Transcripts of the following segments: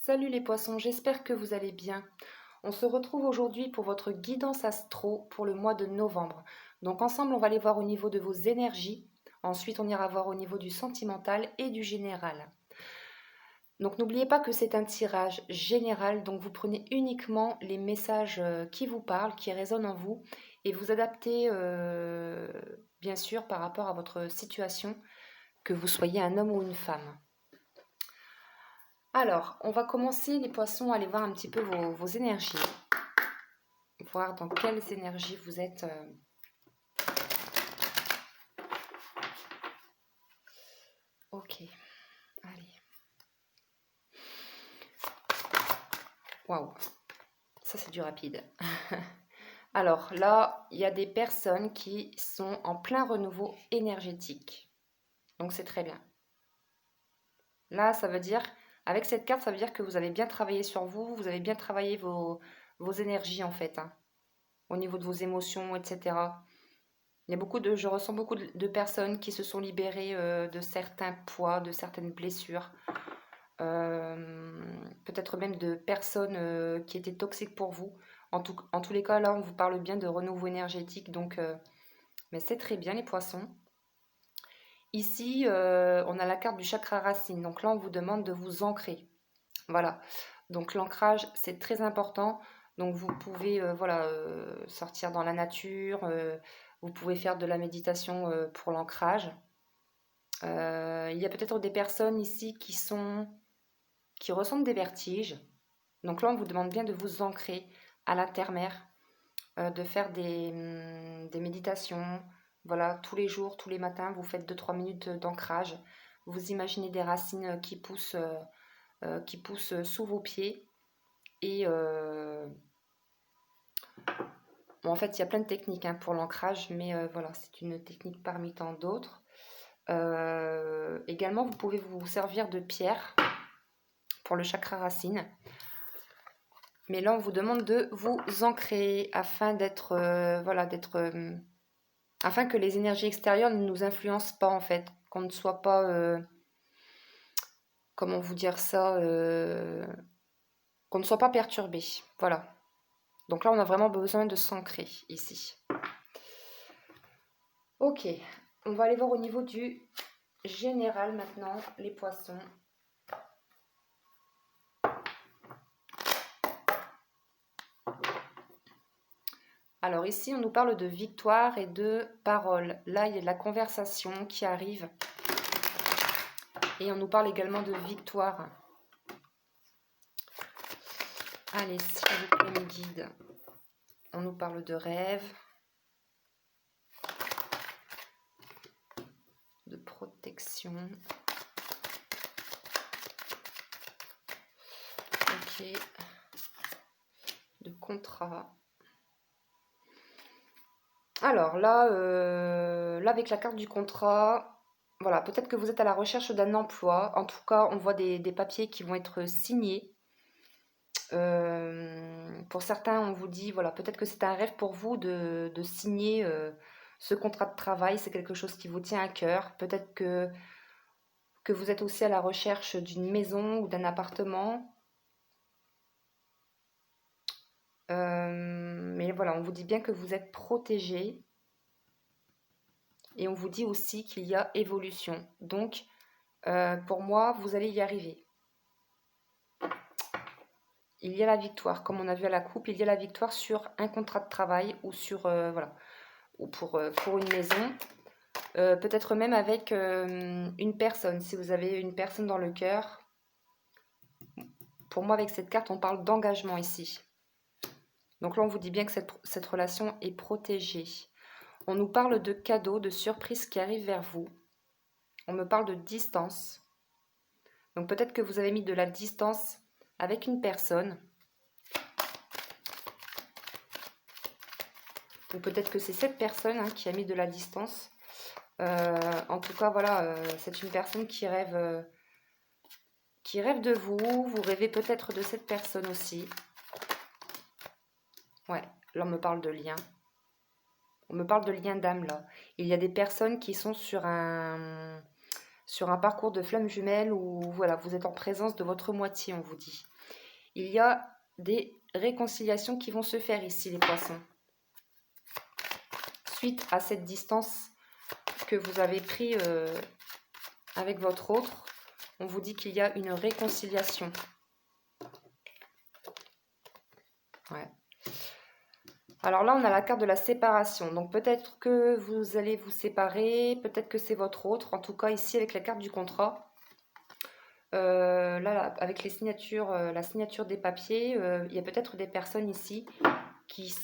Salut les poissons, j'espère que vous allez bien. On se retrouve aujourd'hui pour votre guidance astro pour le mois de novembre. Donc ensemble, on va aller voir au niveau de vos énergies. Ensuite, on ira voir au niveau du sentimental et du général. Donc n'oubliez pas que c'est un tirage général, donc vous prenez uniquement les messages qui vous parlent, qui résonnent en vous, et vous adaptez bien sûr par rapport à votre situation, que vous soyez un homme ou une femme. Alors, on va commencer les poissons à aller voir un petit peu vos énergies, voir dans quelles énergies vous êtes. Ok, allez. Waouh, ça c'est du rapide. Alors là, il y a des personnes qui sont en plein renouveau énergétique. Donc c'est très bien. Là, ça veut dire, avec cette carte, ça veut dire que vous avez bien travaillé sur vous, vous avez bien travaillé vos énergies en fait, hein, au niveau de vos émotions, etc. Je ressens beaucoup de personnes qui se sont libérées de certains poids, de certaines blessures, peut-être même de personnes qui étaient toxiques pour vous. En tous les cas, là, on vous parle bien de renouveau énergétique, donc, mais c'est très bien les poissons. Ici, on a la carte du chakra racine, donc là, on vous demande de vous ancrer. Voilà, donc l'ancrage, c'est très important. Donc vous pouvez voilà, sortir dans la nature, vous pouvez faire de la méditation pour l'ancrage. Il y a peut-être des personnes ici qui ressentent des vertiges. Donc là, on vous demande bien de vous ancrer à la terre-mère, de faire des méditations. Voilà, tous les jours, tous les matins, vous faites 2-3 minutes d'ancrage. Vous imaginez des racines qui poussent sous vos pieds. Et bon, en fait, il y a plein de techniques hein, pour l'ancrage, mais voilà, c'est une technique parmi tant d'autres. Également, vous pouvez vous servir de pierre pour le chakra racine. Mais là, on vous demande de vous ancrer afin afin que les énergies extérieures ne nous influencent pas en fait, qu'on ne soit pas, comment vous dire ça, qu'on ne soit pas perturbé. Voilà. Donc là, on a vraiment besoin de s'ancrer ici. Ok, on va aller voir au niveau du général maintenant, les poissons. Alors ici, on nous parle de victoire et de parole. Là, il y a de la conversation qui arrive. Et on nous parle également de victoire. Allez, s'il vous plaît, mes guides. On nous parle de rêve, de protection. Ok. De contrat. Alors là, là avec la carte du contrat, voilà, peut-être que vous êtes à la recherche d'un emploi. En tout cas, on voit des papiers qui vont être signés. Pour certains, on vous dit, voilà, peut-être que c'est un rêve pour vous de signer ce contrat de travail. C'est quelque chose qui vous tient à cœur. Peut-être que vous êtes aussi à la recherche d'une maison ou d'un appartement. Mais voilà, on vous dit bien que vous êtes protégé. Et on vous dit aussi qu'il y a évolution. Donc, pour moi, vous allez y arriver. Il y a la victoire. Comme on a vu à la coupe, il y a la victoire sur un contrat de travail ou sur, voilà, ou pour une maison. Peut-être même avec une personne. Si vous avez une personne dans le cœur. Pour moi, avec cette carte, on parle d'engagement ici. Donc là, on vous dit bien que cette relation est protégée. On nous parle de cadeaux, de surprises qui arrivent vers vous. On me parle de distance. Donc peut-être que vous avez mis de la distance avec une personne. Ou peut-être que c'est cette personne hein, qui a mis de la distance. En tout cas, voilà, c'est une personne qui rêve de vous. Vous rêvez peut-être de cette personne aussi. Ouais, là on me parle de lien. On me parle de lien d'âme là. Il y a des personnes qui sont sur sur un parcours de flammes jumelles où voilà, vous êtes en présence de votre moitié, on vous dit. Il y a des réconciliations qui vont se faire ici, les poissons. Suite à cette distance que vous avez pris avec votre autre, on vous dit qu'il y a une réconciliation. Ouais. Alors là, on a la carte de la séparation. Donc peut-être que vous allez vous séparer, peut-être que c'est votre autre. En tout cas, ici, avec la carte du contrat, là, avec les signatures, la signature des papiers, il y a peut-être des personnes ici qui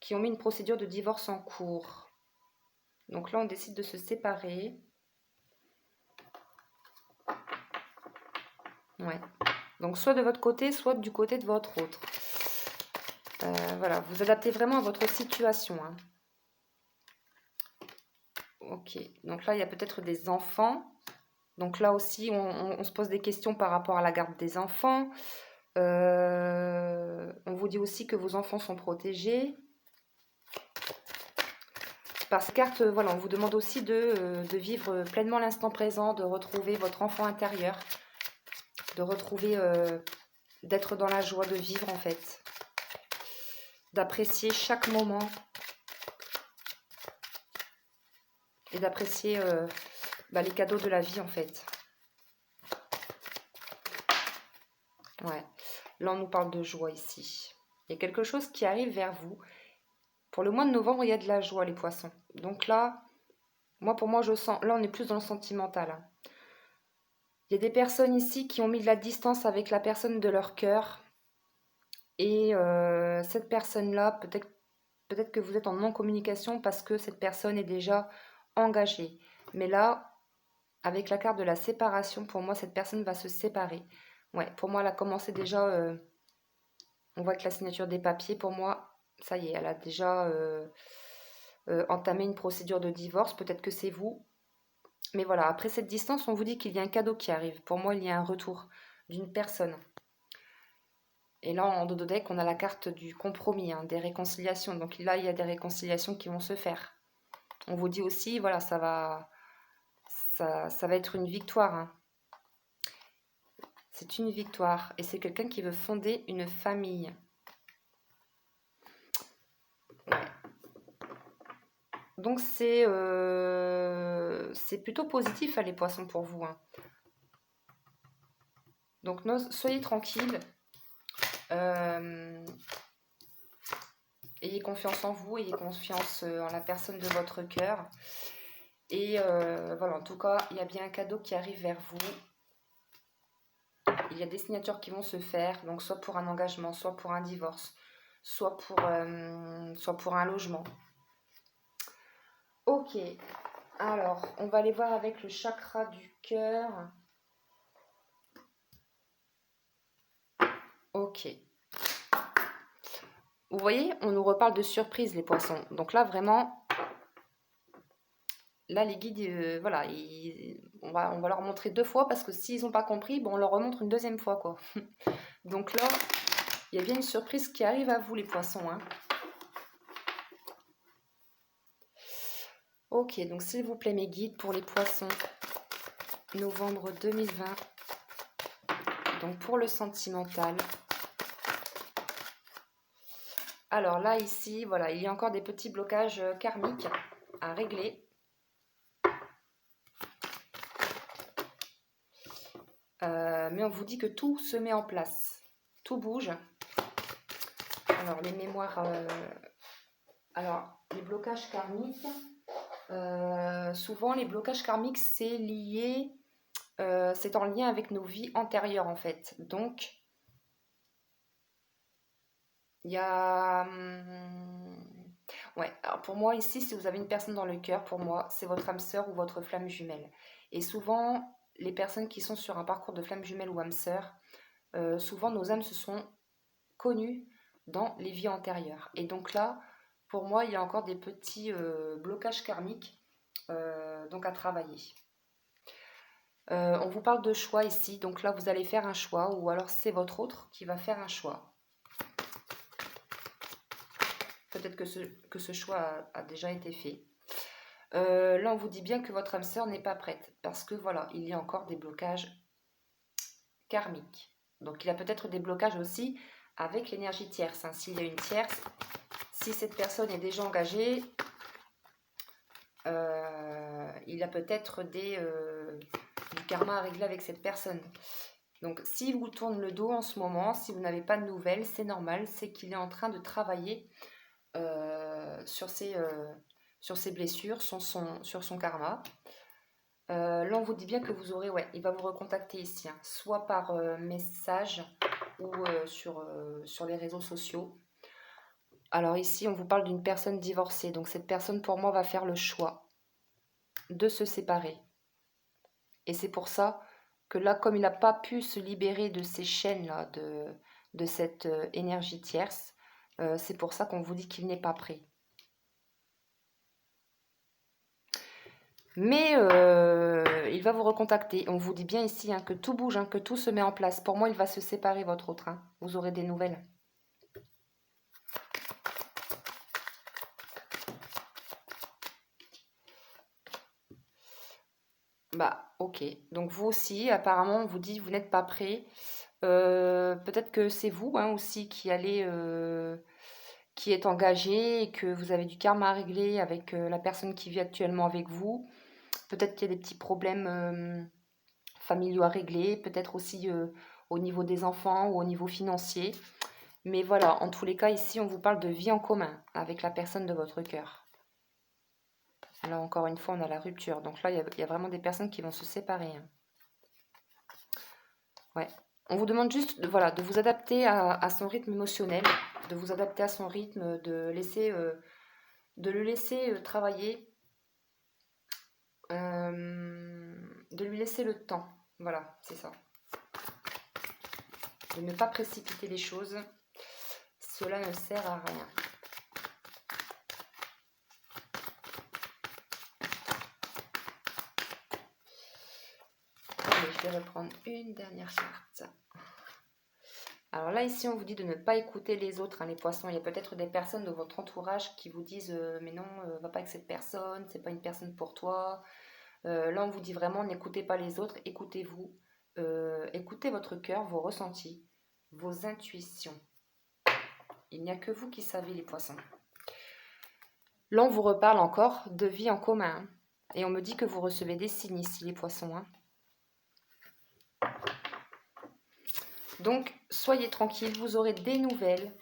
qui ont mis une procédure de divorce en cours. Donc là, on décide de se séparer. Ouais. Donc soit de votre côté, soit du côté de votre autre. Voilà, vous adaptez vraiment à votre situation. Hein. Ok, donc là, il y a peut-être des enfants. Donc là aussi, on se pose des questions par rapport à la garde des enfants. On vous dit aussi que vos enfants sont protégés. Par cette carte, voilà, on vous demande aussi de vivre pleinement l'instant présent, de retrouver votre enfant intérieur, de retrouver, d'être dans la joie de vivre en fait, d'apprécier chaque moment et d'apprécier les cadeaux de la vie en fait. Ouais, là on nous parle de joie ici. Il y a quelque chose qui arrive vers vous. Pour le mois de novembre, il y a de la joie, les poissons. Donc là, pour moi, je sens... Là, on est plus dans le sentimental. Hein. Il y a des personnes ici qui ont mis de la distance avec la personne de leur cœur. Et cette personne-là, peut-être que vous êtes en non-communication parce que cette personne est déjà engagée. Mais là, avec la carte de la séparation, pour moi, cette personne va se séparer. Ouais, pour moi, elle a commencé déjà... on voit que la signature des papiers, pour moi, ça y est, elle a déjà entamé une procédure de divorce. Peut-être que c'est vous. Mais voilà, après cette distance, on vous dit qu'il y a un cadeau qui arrive. Pour moi, il y a un retour d'une personne. Et là, en dodo deck, on a la carte du compromis, hein, des réconciliations. Donc là, il y a des réconciliations qui vont se faire. On vous dit aussi, voilà, ça va être une victoire. Hein. C'est une victoire. Et c'est quelqu'un qui veut fonder une famille. Ouais. Donc c'est plutôt positif, hein, les poissons, pour vous. Hein. Donc soyez tranquilles. Ayez confiance en vous, ayez confiance en la personne de votre cœur. Et voilà, en tout cas, il y a bien un cadeau qui arrive vers vous. Il y a des signatures qui vont se faire, donc soit pour un engagement, soit pour un divorce, soit pour un logement. Ok, alors, on va aller voir avec le chakra du cœur. Ok. Vous voyez, on nous reparle de surprise, les poissons. Donc là, vraiment, là, les guides, voilà, on va leur montrer 2 fois parce que s'ils n'ont pas compris, bon, on leur remontre une 2e fois, quoi. Donc là, il y a bien une surprise qui arrive à vous, les poissons. Hein. Ok, donc s'il vous plaît, mes guides pour les poissons, novembre 2020. Donc pour le sentimental. Alors là, ici, voilà, il y a encore des petits blocages karmiques à régler. Mais on vous dit que tout se met en place. Tout bouge. Alors, les mémoires... alors, les blocages karmiques... souvent, les blocages karmiques, c'est lié... c'est en lien avec nos vies antérieures, en fait. Donc, il y a... ouais, alors pour moi, ici, si vous avez une personne dans le cœur, pour moi, c'est votre âme sœur ou votre flamme jumelle. Et souvent, les personnes qui sont sur un parcours de flamme jumelle ou âme sœur, souvent nos âmes se sont connues dans les vies antérieures. Et donc là, pour moi, il y a encore des petits blocages karmiques donc à travailler. On vous parle de choix ici, donc là vous allez faire un choix, ou alors c'est votre autre qui va faire un choix. Peut-être que ce choix a déjà été fait. Là, on vous dit bien que votre âme sœur n'est pas prête. Parce que voilà, il y a encore des blocages karmiques. Donc, il y a peut-être des blocages aussi avec l'énergie tierce, hein. S'il y a une tierce, si cette personne est déjà engagée, il y a peut-être du karma à régler avec cette personne. Donc, s'il vous tourne le dos en ce moment, si vous n'avez pas de nouvelles, c'est normal, c'est qu'il est en train de travailler sur ses blessures, sur son karma. Là, on vous dit bien que vous aurez, ouais, il va vous recontacter ici, hein, soit par message ou sur les réseaux sociaux. Alors ici, on vous parle d'une personne divorcée. Donc cette personne, pour moi, va faire le choix de se séparer. Et c'est pour ça que là, comme il n'a pas pu se libérer de ces chaînes-là, de cette énergie tierce, c'est pour ça qu'on vous dit qu'il n'est pas prêt. Mais il va vous recontacter. On vous dit bien ici, hein, que tout bouge, hein, que tout se met en place. Pour moi, il va se séparer, votre autre, hein. Vous aurez des nouvelles. Bah, ok. Donc vous aussi, apparemment, on vous dit vous n'êtes pas prêt. Peut-être que c'est vous, hein, aussi qui êtes engagé et que vous avez du karma à régler avec la personne qui vit actuellement avec vous. Peut-être qu'il y a des petits problèmes familiaux à régler, peut-être aussi au niveau des enfants ou au niveau financier. Mais voilà, en tous les cas, ici, on vous parle de vie en commun avec la personne de votre cœur. Là, encore une fois, on a la rupture. Donc là, il y a vraiment des personnes qui vont se séparer, hein. Ouais. On vous demande juste voilà, de vous adapter à son rythme émotionnel, de vous adapter à son rythme, de le laisser travailler, de lui laisser le temps. Voilà, c'est ça. De ne pas précipiter les choses. Cela ne sert à rien. Allez, je vais reprendre une dernière carte. Alors là, ici, on vous dit de ne pas écouter les autres, hein, les poissons. Il y a peut-être des personnes de votre entourage qui vous disent mais non, va pas avec cette personne, c'est pas une personne pour toi. Là, on vous dit vraiment, n'écoutez pas les autres, écoutez-vous. Écoutez votre cœur, vos ressentis, vos intuitions. Il n'y a que vous qui savez, les poissons. Là, on vous reparle encore de vie en commun, hein. Et on me dit que vous recevez des signes ici, les poissons, hein. Donc, soyez tranquilles, vous aurez des nouvelles.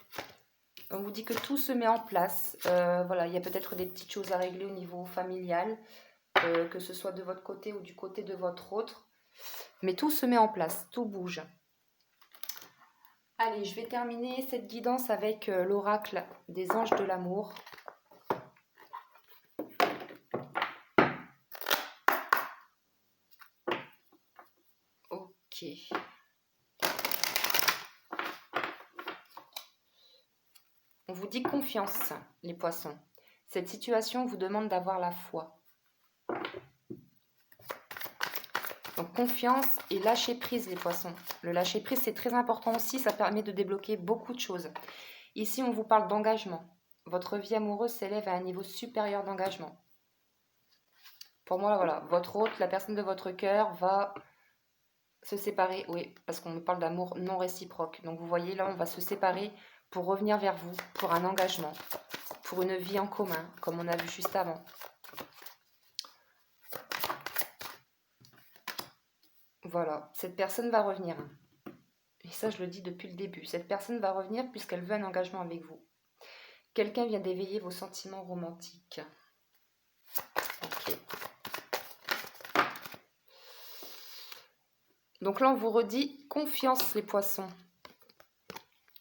On vous dit que tout se met en place. Voilà, il y a peut-être des petites choses à régler au niveau familial, que ce soit de votre côté ou du côté de votre autre. Mais tout se met en place, tout bouge. Allez, je vais terminer cette guidance avec l'oracle des anges de l'amour. Ok. On vous dit confiance, les poissons. Cette situation vous demande d'avoir la foi. Donc confiance et lâcher prise, les poissons. Le lâcher prise, c'est très important aussi, ça permet de débloquer beaucoup de choses. Ici, on vous parle d'engagement. Votre vie amoureuse s'élève à un niveau supérieur d'engagement. Pour moi, voilà, votre hôte, la personne de votre cœur va se séparer, oui, parce qu'on me parle d'amour non réciproque. Donc vous voyez, là, on va se séparer pour revenir vers vous, pour un engagement, pour une vie en commun, comme on a vu juste avant. Voilà, cette personne va revenir. Et ça, je le dis depuis le début. Cette personne va revenir puisqu'elle veut un engagement avec vous. Quelqu'un vient d'éveiller vos sentiments romantiques. Ok. Donc là, on vous redit confiance, les poissons.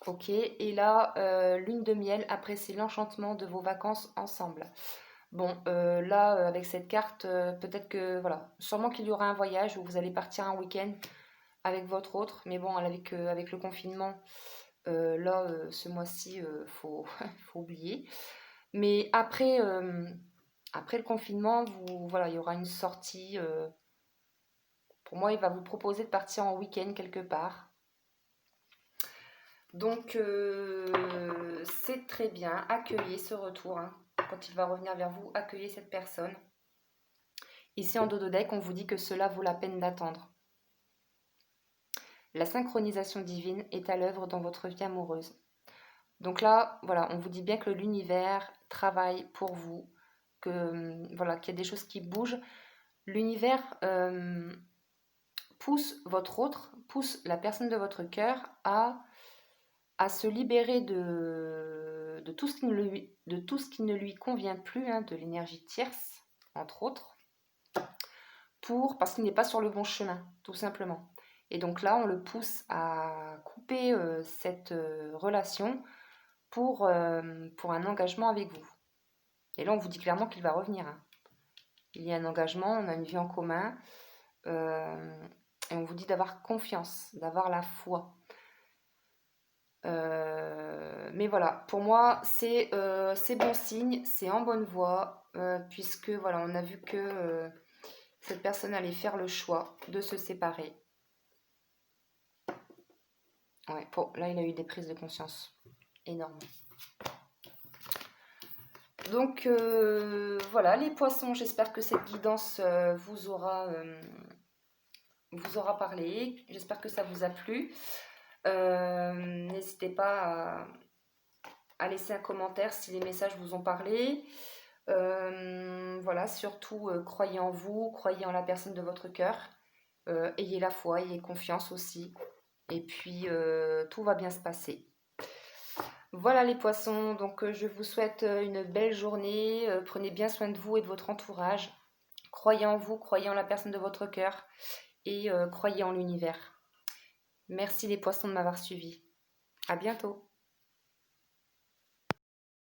Ok, et là, lune de miel, appréciez l'enchantement de vos vacances ensemble. Bon, là, avec cette carte, peut-être que, voilà, sûrement qu'il y aura un voyage où vous allez partir un week-end avec votre autre, mais bon, avec le confinement, là, ce mois-ci, faut, faut oublier. Mais après le confinement, voilà, il y aura une sortie. Pour moi, il va vous proposer de partir en week-end quelque part. Donc, c'est très bien. Accueillez ce retour, hein. Quand il va revenir vers vous, accueillez cette personne. Ici en dos de deck, on vous dit que cela vaut la peine d'attendre. La synchronisation divine est à l'œuvre dans votre vie amoureuse. Donc là, voilà, on vous dit bien que l'univers travaille pour vous, que voilà, qu'il y a des choses qui bougent. L'univers pousse la personne de votre cœur à se libérer de tout ce qui ne lui convient plus, hein, de l'énergie tierce, entre autres, parce qu'il n'est pas sur le bon chemin, tout simplement. Et donc là, on le pousse à couper cette relation pour un engagement avec vous. Et là, on vous dit clairement qu'il va revenir, hein. Il y a un engagement, on a une vie en commun, et on vous dit d'avoir confiance, d'avoir la foi. Mais voilà, pour moi, c'est bon signe, c'est en bonne voie, puisque voilà, on a vu que cette personne allait faire le choix de se séparer. Ouais, là, il a eu des prises de conscience énormes. Donc voilà, les poissons, j'espère que cette guidance vous aura parlé. J'espère que ça vous a plu. N'hésitez pas à laisser un commentaire si les messages vous ont parlé. Voilà, surtout croyez en vous, croyez en la personne de votre cœur. Ayez la foi, ayez confiance aussi. Et puis tout va bien se passer. Voilà les poissons, donc je vous souhaite une belle journée. Prenez bien soin de vous et de votre entourage. Croyez en vous, croyez en la personne de votre cœur et croyez en l'univers. Merci les poissons de m'avoir suivi. À bientôt.